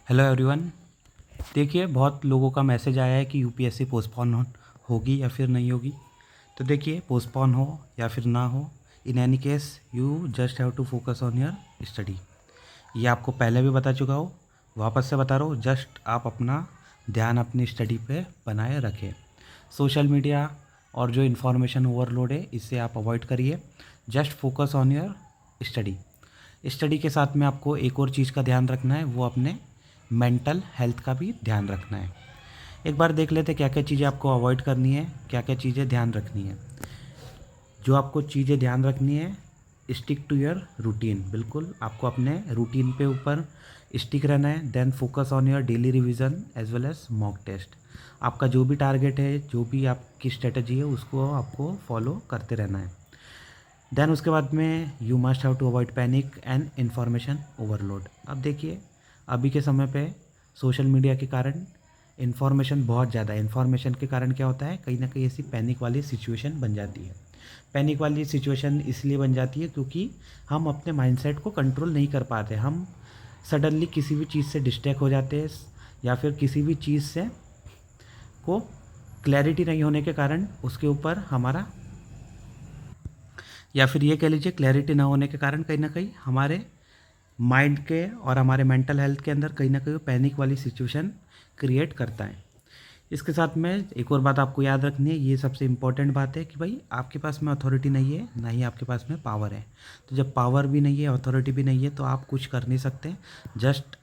Hello everyone. देखिए, बहुत लोगों का मैसेज आया है कि यूपीएससी पोस्टपोन होगी या फिर नहीं होगी। तो देखिए, पोस्टपोन हो या फिर ना हो, in any case you just have to focus on your study. ये आपको पहले भी बता चुका हूँ, वापस से बता रहा हूँ। जस्ट आप अपना ध्यान अपनी स्टडी पे बनाए रखें। सोशल मीडिया और जो इन्फॉर्मेशन ओवरलोड है, इससे आप अवॉइड करिए। Just focus on your study. Study के साथ में आपको एक और चीज़ का ध्यान रखना है, वो अपने मेंटल हेल्थ का भी ध्यान रखना है। एक बार देख लेते क्या क्या चीज़ें आपको अवॉइड करनी है, क्या क्या चीज़ें ध्यान रखनी है। जो आपको चीज़ें ध्यान रखनी है, स्टिक टू योर रूटीन। बिल्कुल आपको अपने रूटीन पे ऊपर स्टिक रहना है। Then focus on your daily revision as well as mock test. आपका जो भी टारगेट है, जो भी आपकी स्ट्रेटजी है, उसको आपको फॉलो करते रहना है। देन उसके बाद में you must have to avoid panic and information overload. अब देखिए, अभी के समय पे सोशल मीडिया के कारण इन्फॉर्मेशन बहुत ज़्यादा है। इन्फॉर्मेशन के कारण क्या होता है, कहीं ना कहीं ऐसी पैनिक वाली सिचुएशन बन जाती है। पैनिक वाली सिचुएशन इसलिए बन जाती है क्योंकि हम अपने माइंडसेट को कंट्रोल नहीं कर पाते। हम सडनली किसी भी चीज़ से डिस्ट्रैक्ट हो जाते हैं, या फिर किसी भी चीज़ से को क्लैरिटी नहीं होने के कारण उसके ऊपर हमारा, या फिर ये कह लीजिए क्लैरिटी ना होने के कारण कहीं ना कहीं हमारे माइंड के और हमारे मेंटल हेल्थ के अंदर कहीं ना कहीं पैनिक वाली सिचुएशन क्रिएट करता है। इसके साथ में एक और बात आपको याद रखनी है, ये सबसे इम्पोर्टेंट बात है कि भाई आपके पास में अथॉरिटी नहीं है, ना ही आपके पास में पावर है। तो जब पावर भी नहीं है, अथॉरिटी भी नहीं है, तो आप कुछ कर नहीं सकते। जस्ट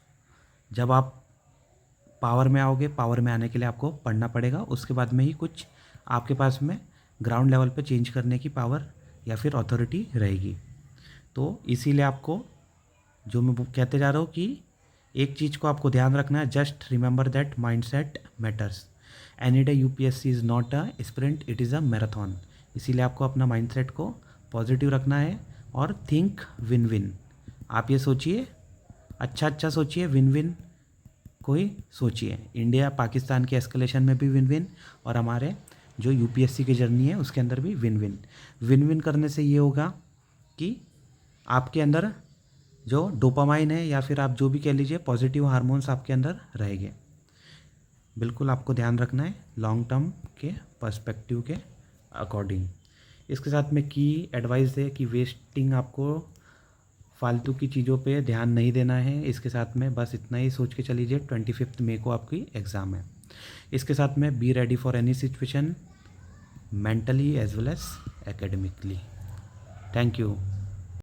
जब आप पावर में आओगे, पावर में आने के लिए आपको पढ़ना पड़ेगा। उसके बाद में ही कुछ आपके पास में ग्राउंड लेवल पे चेंज करने की पावर या फिर अथॉरिटी रहेगी। तो इसीलिए आपको जो मैं कहते जा रहा हूँ कि एक चीज़ को आपको ध्यान रखना है, just remember that mindset matters. Any day UPSC is not a sprint, it is a marathon. इसीलिए आपको अपना माइंडसेट को पॉजिटिव रखना है और थिंक विन विन। आप ये सोचिए, अच्छा सोचिए, विन विन कोई सोचिए। इंडिया पाकिस्तान के एस्केलेशन में भी विन विन, और हमारे जो यूपीएससी की जर्नी है उसके अंदर भी विन विन। विन विन करने से ये होगा कि आपके अंदर जो डोपामाइन है, या फिर आप जो भी कह लीजिए पॉजिटिव हार्मोन्स आपके अंदर रहेंगे। बिल्कुल आपको ध्यान रखना है लॉन्ग टर्म के पर्सपेक्टिव के अकॉर्डिंग। इसके साथ में की एडवाइस है कि वेस्टिंग, आपको फालतू की चीज़ों पे ध्यान नहीं देना है। इसके साथ में बस इतना ही सोच के चलीजिए, 25 मई को आपकी एग्ज़ाम है। इसके साथ में be ready for any situation, mentally as well as academically. Thank you.